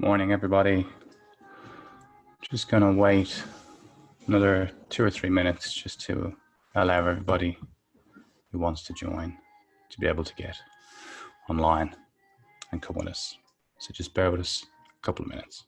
Morning, everybody. Just going to wait another 2 or 3 minutes just to allow everybody who wants to join to be able to get online and come with us. So just bear with us a couple of minutes.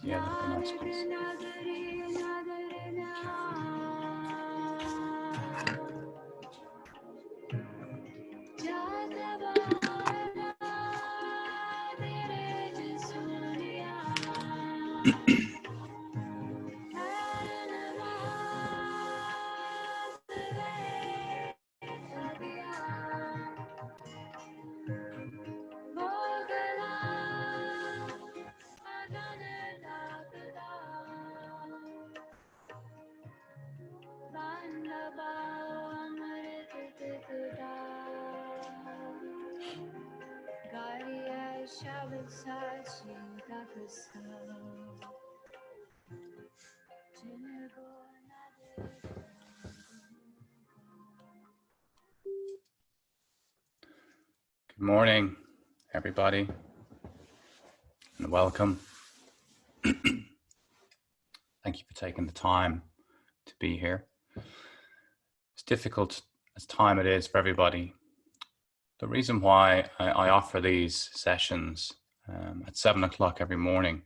Yeah, that'd be nice, please. Good morning, everybody, and welcome. Thank you for taking the time to be here. It's difficult as time it is for everybody. The reason why I offer these sessions at 7 o'clock every morning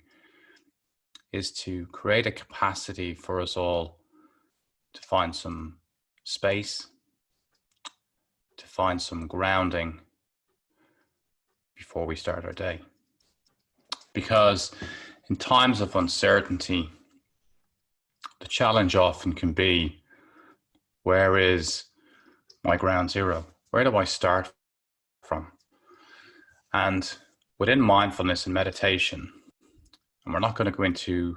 is to create a capacity for us all to find some space, to find some grounding before we start our day. Because in times of uncertainty, the challenge often can be, where is my ground zero? Where do I start from? And within mindfulness and meditation, and we're not going to go into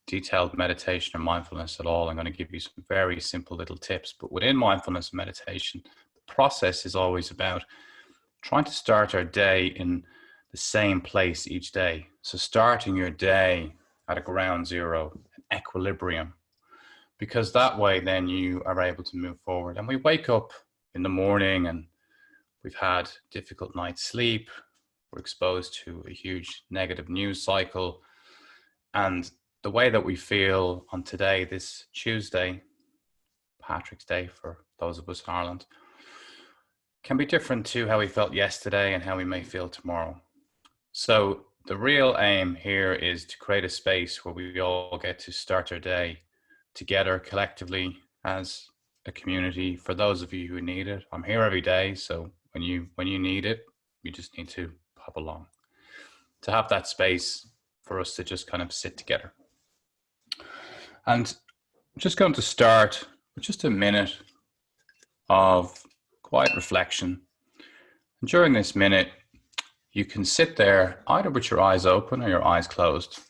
detailed meditation or mindfulness at all. I'm going to give you some very simple little tips, but within mindfulness and meditation, the process is always about trying to start our day in the same place each day. So starting your day at a ground zero, an equilibrium, because that way then you are able to move forward. And we wake up in the morning and we've had difficult night's sleep. We're exposed to a huge negative news cycle. And the way that we feel on today, this Tuesday, Patrick's Day for those of us in Ireland, can be different to how we felt yesterday and how we may feel tomorrow. So the real aim here is to create a space where we all get to start our day together collectively as a community. For those of you who need it, I'm here every day. So when you need it, you just need to pop along to have that space for us to just kind of sit together. And I'm just going to start with just a minute of quiet reflection. And during this minute, you can sit there either with your eyes open or your eyes closed,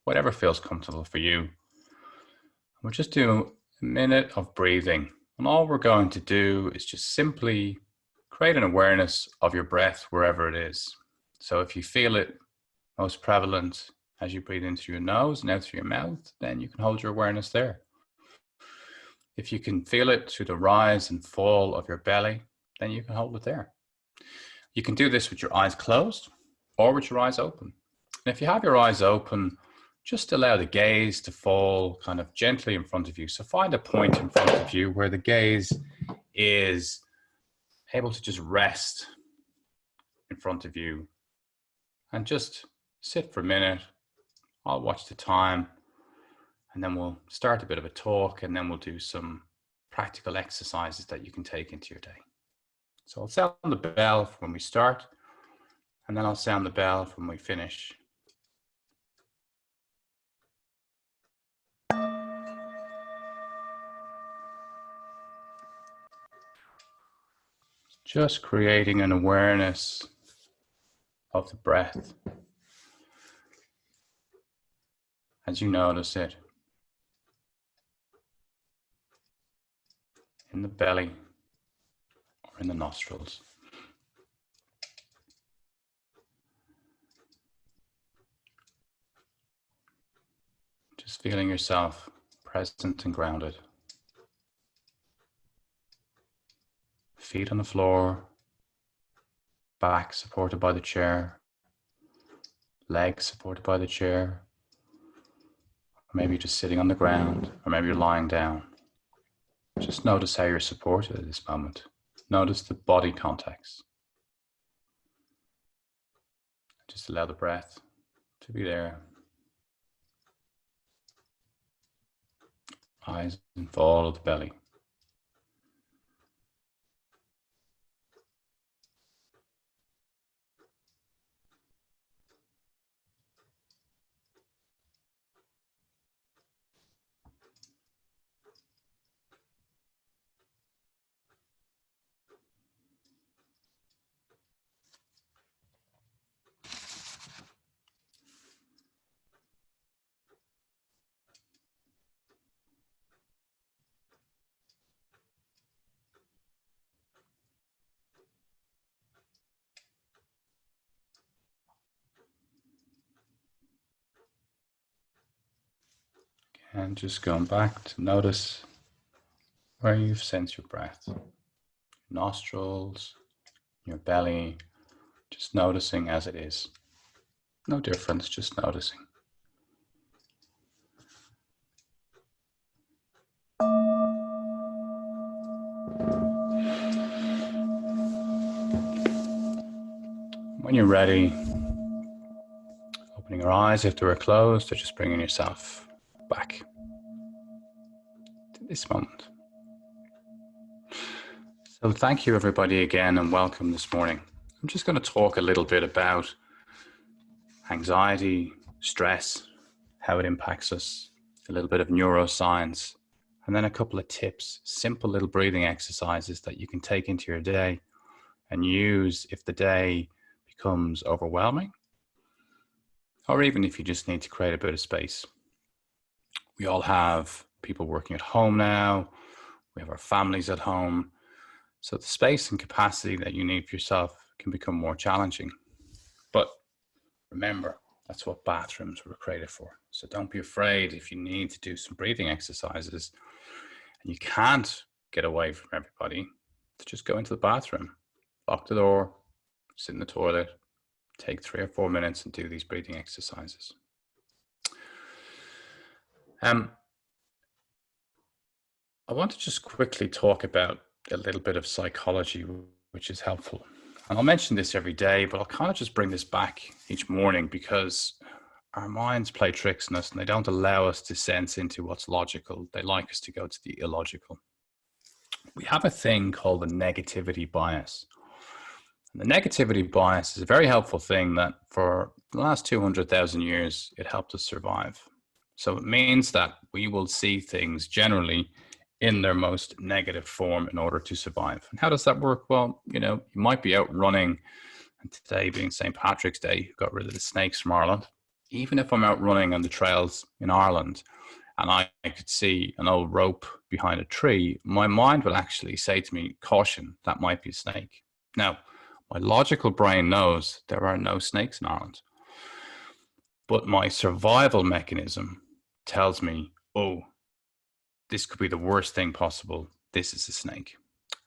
whatever feels comfortable for you. We'll just do a minute of breathing. And all we're going to do is just simply create an awareness of your breath wherever it is. So if you feel it most prevalent as you breathe in through your nose and out through your mouth, then you can hold your awareness there. If you can feel it through the rise and fall of your belly, then you can hold it there. You can do this with your eyes closed or with your eyes open. And if you have your eyes open, just allow the gaze to fall kind of gently in front of you. So find a point in front of you where the gaze is able to just rest in front of you and just sit for a minute. I'll watch the time and then we'll start a bit of a talk and then we'll do some practical exercises that you can take into your day. So I'll sound the bell when we start and then I'll sound the bell when we finish. Just creating an awareness of the breath as you notice it in the belly or in the nostrils. Just feeling yourself present and grounded. Feet on the floor, back supported by the chair, legs supported by the chair, or maybe just sitting on the ground, or maybe you're lying down. Just notice how you're supported at this moment. Notice the body context. Just allow the breath to be there. Eyes and fall of the belly. And just going back to notice where you've sensed your breath. Nostrils, your belly, just noticing as it is. No difference, just noticing. When you're ready, opening your eyes if they were closed, or just bringing yourself back to this moment. So thank you everybody again and welcome this morning. I'm just going to talk a little bit about anxiety, stress, how it impacts us, a little bit of neuroscience, and then a couple of tips, simple little breathing exercises that you can take into your day and use if the day becomes overwhelming, or even if you just need to create a bit of space. We all have people working at home now, we have our families at home, so the space and capacity that you need for yourself can become more challenging. But remember, that's what bathrooms were created for. So don't be afraid if you need to do some breathing exercises and you can't get away from everybody, to just go into the bathroom, lock the door, sit in the toilet, take 3 or 4 minutes and do these breathing exercises. I want to just quickly talk about a little bit of psychology, which is helpful. And I'll mention this every day, but I'll kind of just bring this back each morning because our minds play tricks on us and they don't allow us to sense into what's logical. They like us to go to the illogical. We have a thing called the negativity bias. And the negativity bias is a very helpful thing that for the last 200,000 years, it helped us survive. So it means that we will see things generally in their most negative form in order to survive. And how does that work? Well, you might be out running, and today being St. Patrick's Day, you got rid of the snakes from Ireland. Even if I'm out running on the trails in Ireland and I could see an old rope behind a tree, my mind will actually say to me, caution, that might be a snake. Now, my logical brain knows there are no snakes in Ireland, but my survival mechanism tells me, oh, this could be the worst thing possible. This is a snake.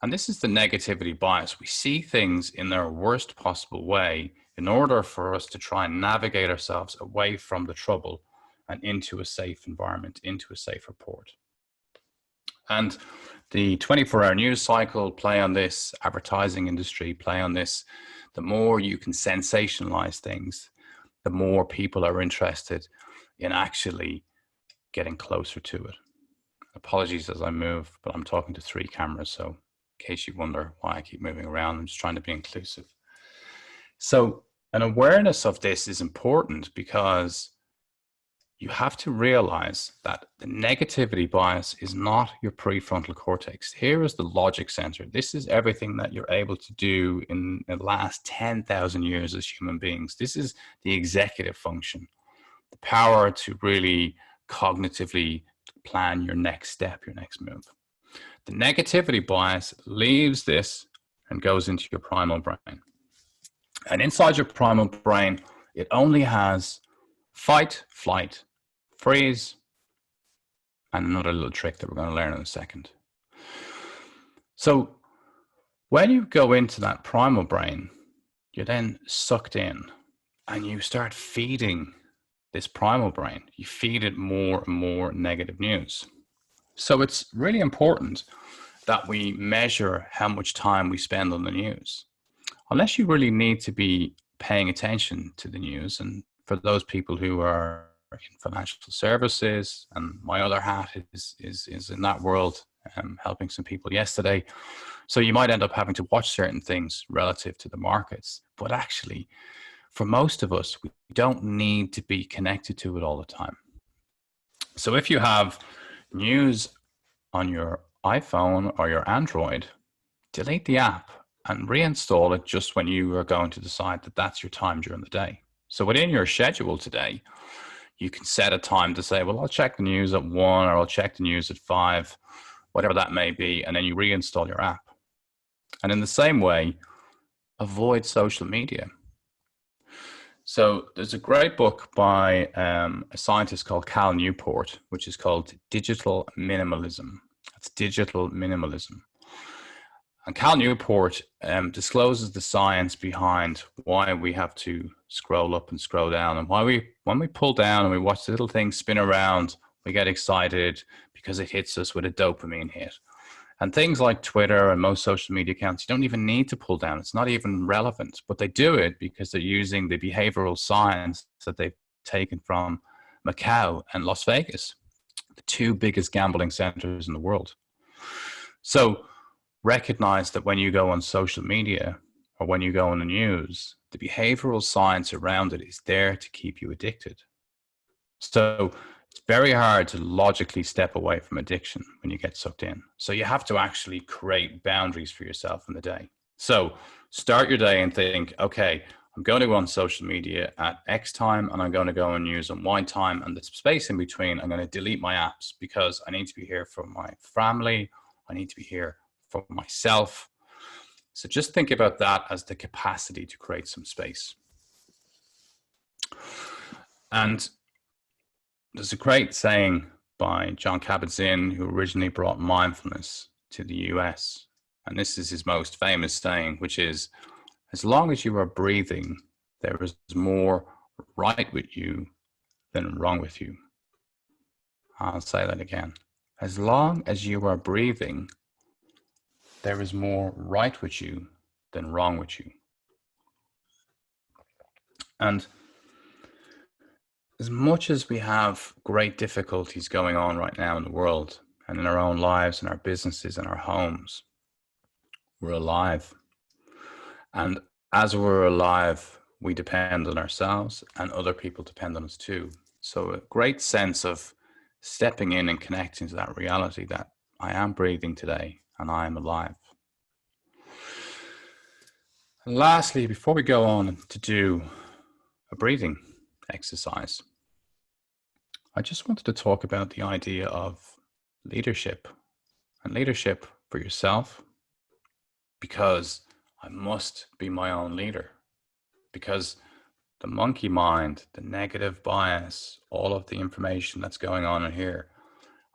And this is the negativity bias. We see things in their worst possible way in order for us to try and navigate ourselves away from the trouble and into a safe environment, into a safer port. And the 24-hour news cycle play on this, advertising industry play on this. The more you can sensationalize things, the more people are interested in actually getting closer to it. Apologies as I move, but I'm talking to 3 cameras, so in case you wonder why I keep moving around, I'm just trying to be inclusive. So an awareness of this is important because you have to realize that the negativity bias is not your prefrontal cortex. Here is the logic center. This is everything that you're able to do in the last 10,000 years as human beings. This is the executive function, the power to really cognitively plan your next step, your next move. The negativity bias leaves this and goes into your primal brain. And inside your primal brain, it only has fight, flight, freeze, and another little trick that we're going to learn in a second. So when you go into that primal brain, you're then sucked in and you start feeding this primal brain. You feed it more and more negative news. So it's really important that we measure how much time we spend on the news. Unless you really need to be paying attention to the news, and for those people who are in financial services, and my other hat is in that world, helping some people yesterday. So you might end up having to watch certain things relative to the markets, but actually, for most of us, we don't need to be connected to it all the time. So if you have news on your iPhone or your Android, delete the app and reinstall it just when you are going to decide that that's your time during the day. So within your schedule today, you can set a time to say, well, I'll check the news at 1 or I'll check the news at 5, whatever that may be, and then you reinstall your app. And in the same way, avoid social media. So there's a great book by a scientist called Cal Newport, which is called Digital Minimalism. It's digital minimalism. And Cal Newport discloses the science behind why we have to scroll up and scroll down, and why when we pull down and we watch the little things spin around, we get excited because it hits us with a dopamine hit. And things like Twitter and most social media accounts, you don't even need to pull down. It's not even relevant, but they do it because they're using the behavioral science that they've taken from Macau and Las Vegas, the two biggest gambling centers in the world. So recognize that when you go on social media or when you go on the news, the behavioral science around it is there to keep you addicted. So it's very hard to logically step away from addiction when you get sucked in. So you have to actually create boundaries for yourself in the day. So start your day and think, okay, I'm going to go on social media at X time and I'm going to go on news on Y time, and the space in between, I'm going to delete my apps because I need to be here for my family. I need to be here for myself. So just think about that as the capacity to create some space. And there's a great saying by Jon Kabat-Zinn, who originally brought mindfulness to the US. And this is his most famous saying, which is, as long as you are breathing, there is more right with you than wrong with you. I'll say that again. As long as you are breathing, there is more right with you than wrong with you. And as much as we have great difficulties going on right now in the world and in our own lives and our businesses and our homes, we're alive. And as we're alive, we depend on ourselves and other people depend on us too. So a great sense of stepping in and connecting to that reality that I am breathing today and I am alive. And lastly, before we go on to do a breathing exercise, I just wanted to talk about the idea of leadership and leadership for yourself, because I must be my own leader, because the monkey mind, the negative bias, all of the information that's going on in here,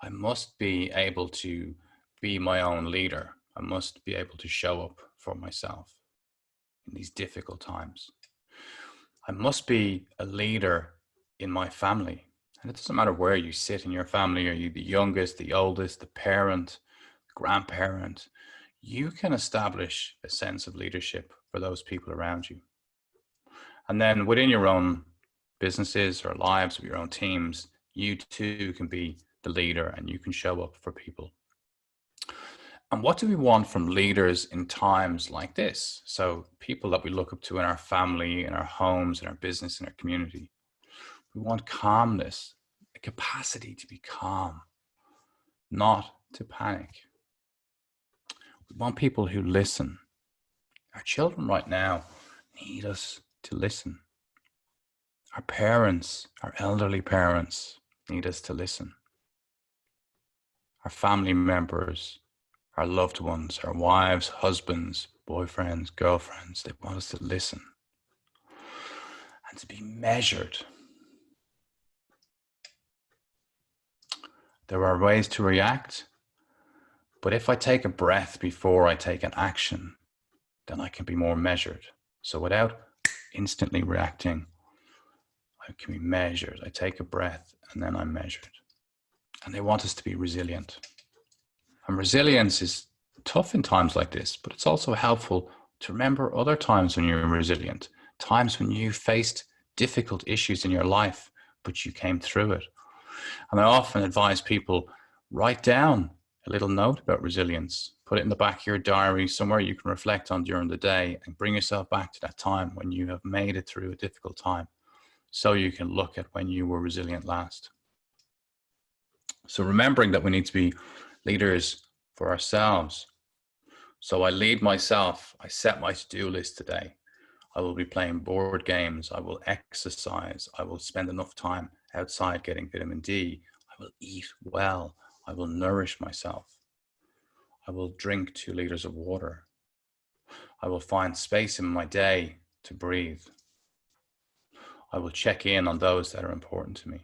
I must be able to be my own leader. I must be able to show up for myself in these difficult times. I must be a leader in my family. And it doesn't matter where you sit in your family. Are you the youngest, the oldest, the parent, the grandparent? You can establish a sense of leadership for those people around you. And then within your own businesses or lives, or your own teams, you too can be the leader and you can show up for people. And what do we want from leaders in times like this? So people that we look up to in our family, in our homes, in our business, in our community. We want calmness, a capacity to be calm, not to panic. We want people who listen. Our children right now need us to listen. Our parents, our elderly parents, need us to listen. Our family members, our loved ones, our wives, husbands, boyfriends, girlfriends, they want us to listen and to be measured. There are ways to react, but if I take a breath before I take an action, then I can be more measured. So without instantly reacting, I can be measured. I take a breath and then I'm measured. And they want us to be resilient. And resilience is tough in times like this, but it's also helpful to remember other times when you're resilient, times when you faced difficult issues in your life, but you came through it. And I often advise people, write down a little note about resilience, put it in the back of your diary, somewhere you can reflect on during the day, and bring yourself back to that time when you have made it through a difficult time, so you can look at when you were resilient last. So remembering that we need to be leaders for ourselves. So I lead myself. I set my to-do list today. I will be playing board games. I will exercise. I will spend enough time outside getting vitamin D. I will eat well. I will nourish myself. I will drink 2 liters of water. I will find space in my day to breathe. I will check in on those that are important to me.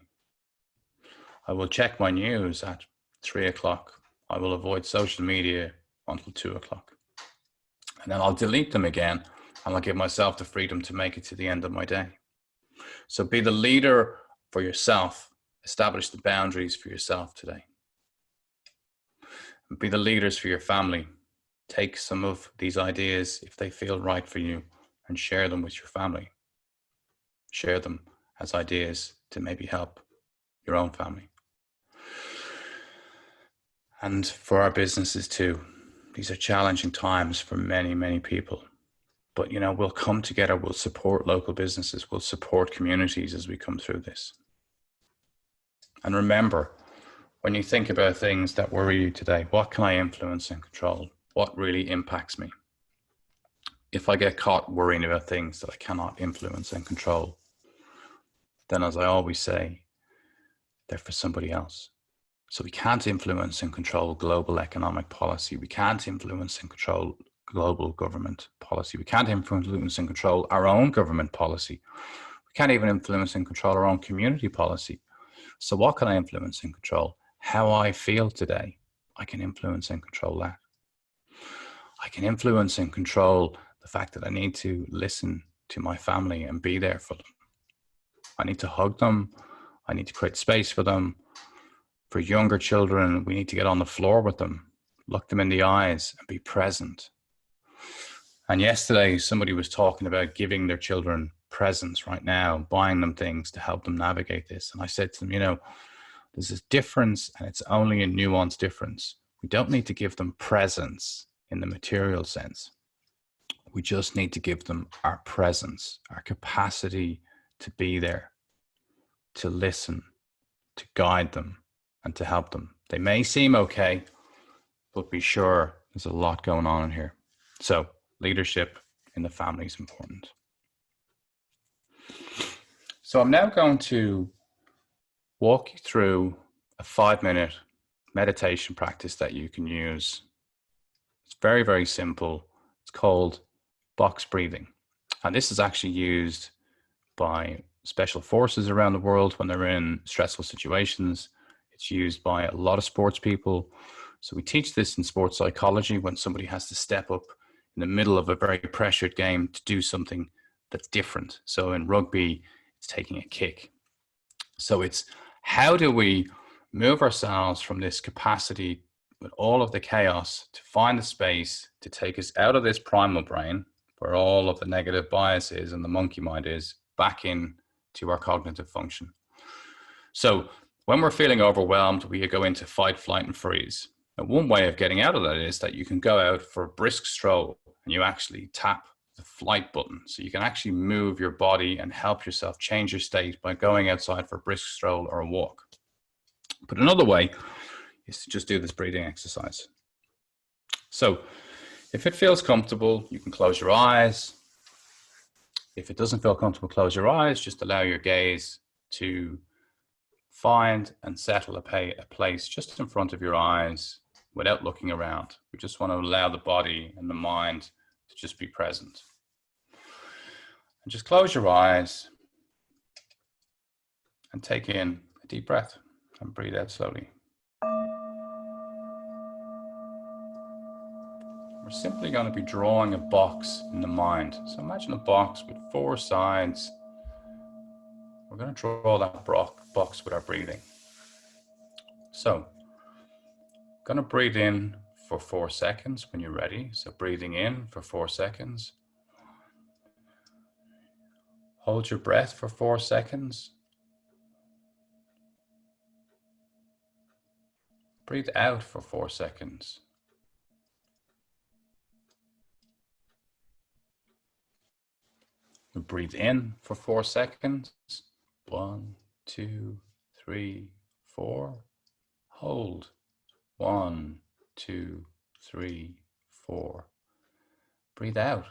I will check my news at 3 o'clock. I will avoid social media until 2 o'clock. And then I'll delete them again, and I'll give myself the freedom to make it to the end of my day. So be the leader for yourself. Establish the boundaries for yourself today. Be the leaders for your family. Take some of these ideas, if they feel right for you, and share them with your family. Share them as ideas to maybe help your own family. And for our businesses too. These are challenging times for many, many people. But, you know, we'll come together, we'll support local businesses, we'll support communities as we come through this. And remember, when you think about things that worry you today, what can I influence and control? What really impacts me? If I get caught worrying about things that I cannot influence and control, then as I always say, they're for somebody else. So we can't influence and control global economic policy. We can't influence and control global government policy. We can't influence and control our own government policy. We can't even influence and control our own community policy. So what can I influence and control? How I feel today. I can influence and control that. I can influence and control the fact that I need to listen to my family and be there for them. I need to hug them. I need to create space for them. For younger children, we need to get on the floor with them, look them in the eyes and be present. And yesterday, somebody was talking about giving their children presents right now, buying them things to help them navigate this. And I said to them, you know, there's this difference and it's only a nuanced difference. We don't need to give them presents in the material sense. We just need to give them our presence, our capacity to be there, to listen, to guide them, and to help them. They may seem okay, but be sure there's a lot going on in here. So leadership in the family is important. So I'm now going to walk you through a 5-minute meditation practice that you can use. It's very, very simple. It's called box breathing. And this is actually used by special forces around the world when they're in stressful situations. It's used by a lot of sports people. So we teach this in sports psychology when somebody has to step up in the middle of a very pressured game to do something that's different. So in rugby, it's taking a kick. So it's how do we move ourselves from this capacity with all of the chaos to find the space to take us out of this primal brain where all of the negative biases and the monkey mind is back in to our cognitive function. So when we're feeling overwhelmed, we go into fight, flight, and freeze. And one way of getting out of that is that you can go out for a brisk stroll and you actually tap the flight button. So you can actually move your body and help yourself change your state by going outside for a brisk stroll or a walk. But another way is to just do this breathing exercise. So if it feels comfortable, you can close your eyes. If it doesn't feel comfortable, close your eyes. Just allow your gaze to find and settle a place just in front of your eyes without looking around. We just want to allow the body and the mind to just be present. And just close your eyes and take in a deep breath and breathe out slowly. We're simply going to be drawing a box in the mind. So imagine a box with 4 sides. We're going to draw that box with our breathing. So I'm going to breathe in for 4 seconds when you're ready. So breathing in for 4 seconds. Hold your breath for 4 seconds. Breathe out for 4 seconds. Breathe in for 4 seconds. 1, 2, 3, 4. Hold. 1, 2, 3, 4. Breathe out.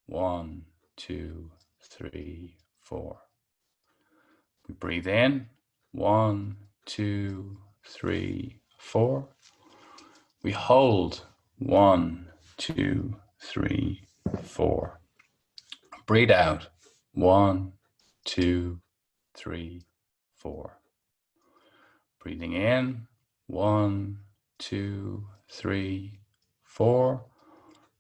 1, 2, 3, 4. We breathe in. 1, 2, 3, 4. We hold. 1, 2, 3, 4. Breathe out. 1, 2, 3, 4. Breathing in. 1, 2, 3, 4.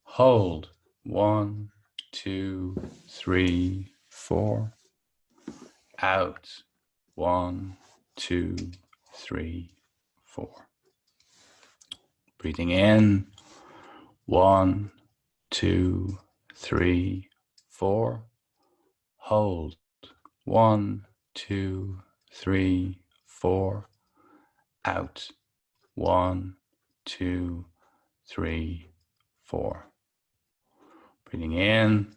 Hold. 1, 2, 3, 4. Out. 1, 2, 3, 4. Breathing in, 1, 2, 3, 4. Hold, 1, 2, 3, 4. Out, 1, 2, 3, 4. Breathing in,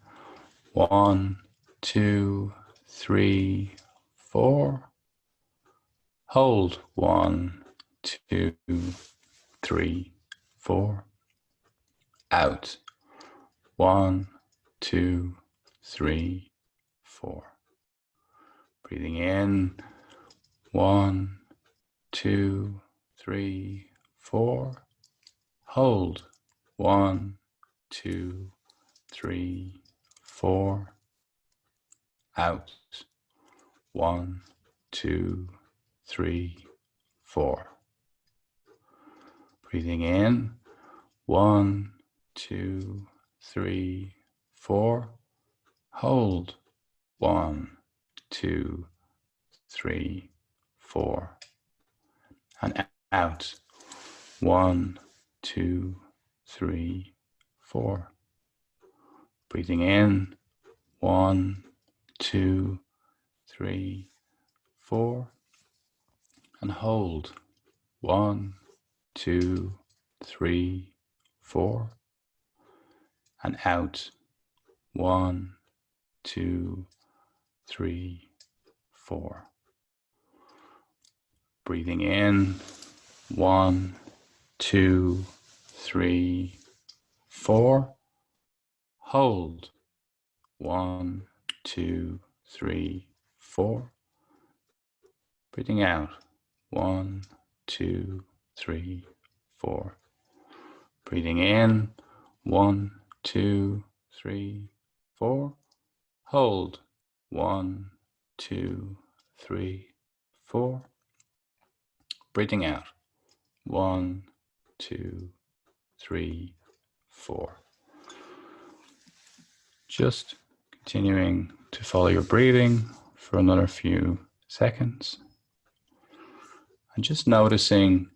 1, 2, 3, 4. Hold, 1, 2, 3, 4. Out, 1, 2, 3, 4. Breathing in, 1, 2, 3, 4. Hold, 1, 2, 3, 4. Out, 1, 2, 3, 4. Breathing in, 1, 2, 3, 4. Hold, 1, 2, 3, 4. And out, 1, 2, 3, 4. Breathing in, 1, 2, 3, 4. And hold, 1, 2, 3, 4. And out, 1, 2, 3, 4. Breathing in, 1, 2, 3, 4. Hold, 1, 2, 3, 4. Breathing out, 1, 2, 3, 4. Breathing in, 1, 2, 3, 4. Hold, 1, 2, 3, 4. Breathing out, 1, 2, 3, 4. Just continuing to follow your breathing for another few seconds. And just noticing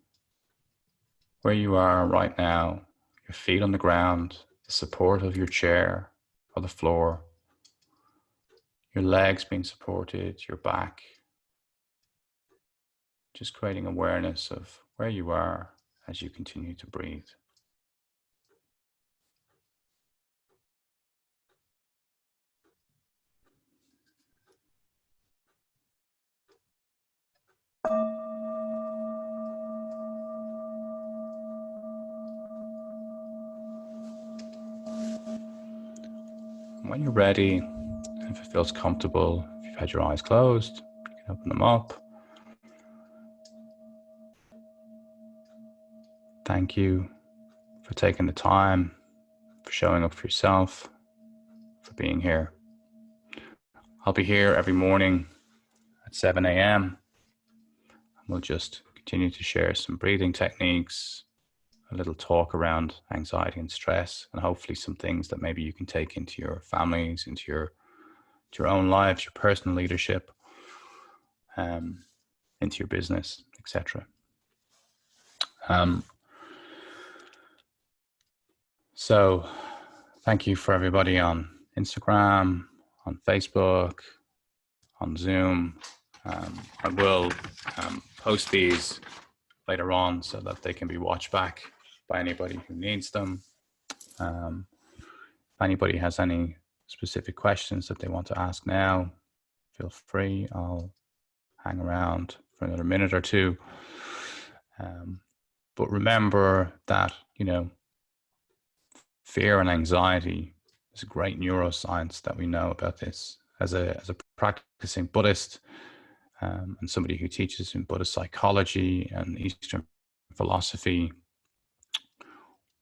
where you are right now, your feet on the ground, the support of your chair or the floor, your legs being supported, your back. Just creating awareness of where you are as you continue to breathe. When you're ready, if it feels comfortable, if you've had your eyes closed, you can open them up. Thank you for taking the time, for showing up for yourself, for being here. I'll be here every morning at 7 a.m. We'll just continue to share some breathing techniques, a little talk around anxiety and stress, and hopefully some things that maybe you can take into your families, into your own lives, your personal leadership, into your business, etc. So thank you for everybody on Instagram, on Facebook, on Zoom. I will post these later on so that they can be watched back by anybody who needs them. If anybody has any specific questions that they want to ask now, feel free. I'll hang around for another minute or two. But remember that, fear and anxiety is a great neuroscience that we know about this. As a practicing Buddhist and somebody who teaches in Buddhist psychology and Eastern philosophy,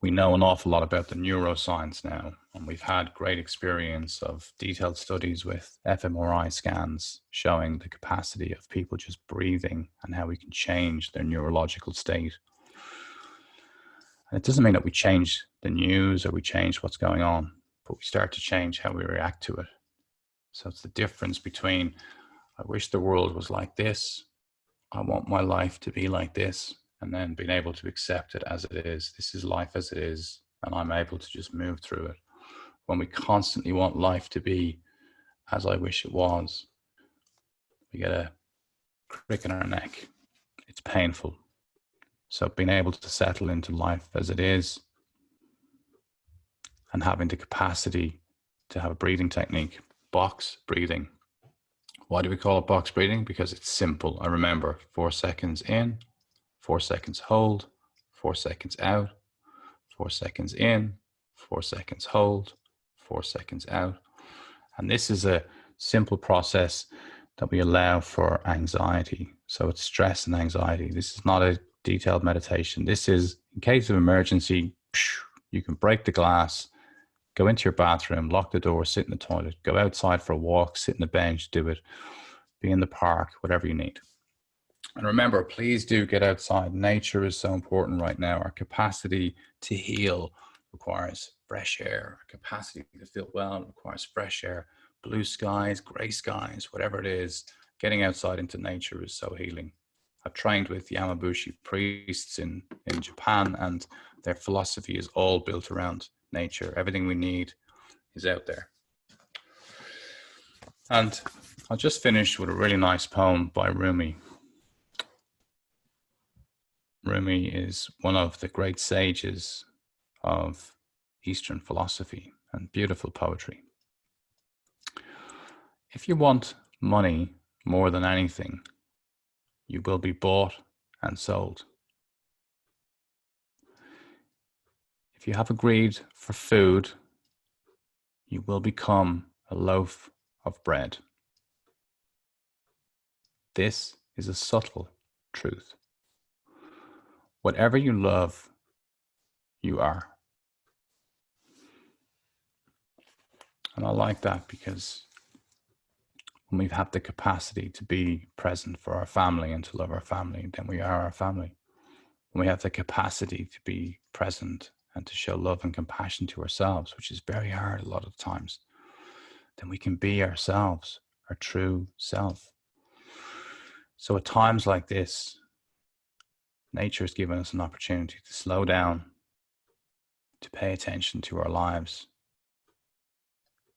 we know an awful lot about the neuroscience now, and we've had great experience of detailed studies with fMRI scans showing the capacity of people just breathing and how we can change their neurological state. And it doesn't mean that we change the news or we change what's going on, but we start to change how we react to it. So it's the difference between, I wish the world was like this, I want my life to be like this, and then being able to accept it as it is. This is life as it is, and I'm able to just move through it. When we constantly want life to be as I wish it was, we get a crick in our neck. It's painful. So being able to settle into life as it is and having the capacity to have a breathing technique, box breathing. Why do we call it box breathing? Because it's simple. I remember 4 seconds in, 4 seconds hold, 4 seconds out, 4 seconds in, 4 seconds hold, 4 seconds out. And this is a simple process that we allow for anxiety. So it's stress and anxiety. This is not a detailed meditation. This is, in case of emergency, you can break the glass, go into your bathroom, lock the door, sit in the toilet, go outside for a walk, sit in the bench, do it, be in the park, whatever you need. And remember, please do get outside. Nature is so important right now. Our capacity to heal requires fresh air. Our capacity to feel well requires fresh air. Blue skies, gray skies, whatever it is, getting outside into nature is so healing. I've trained with Yamabushi priests in Japan, and their philosophy is all built around nature. Everything we need is out there. And I'll just finish with a really nice poem by Rumi. Rumi is one of the great sages of Eastern philosophy and beautiful poetry. If you want money more than anything, you will be bought and sold. If you have a greed for food, you will become a loaf of bread. This is a subtle truth. Whatever you love, you are. And I like that because when we've had the capacity to be present for our family and to love our family, then we are our family. When we have the capacity to be present and to show love and compassion to ourselves, which is very hard a lot of times, then we can be ourselves, our true self. So at times like this, nature has given us an opportunity to slow down, to pay attention to our lives,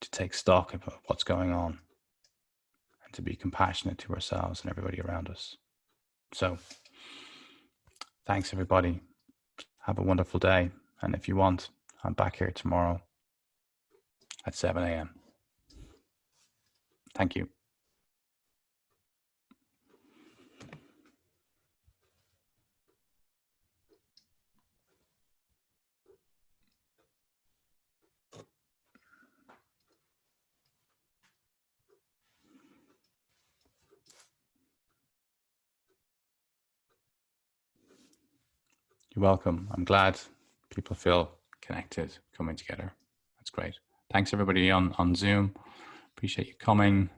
to take stock of what's going on, and to be compassionate to ourselves and everybody around us. So, thanks everybody. Have a wonderful day. And if you want, I'm back here tomorrow at 7 a.m. Thank you. You're welcome. I'm glad people feel connected, coming together. That's great. Thanks everybody on Zoom. Appreciate you coming.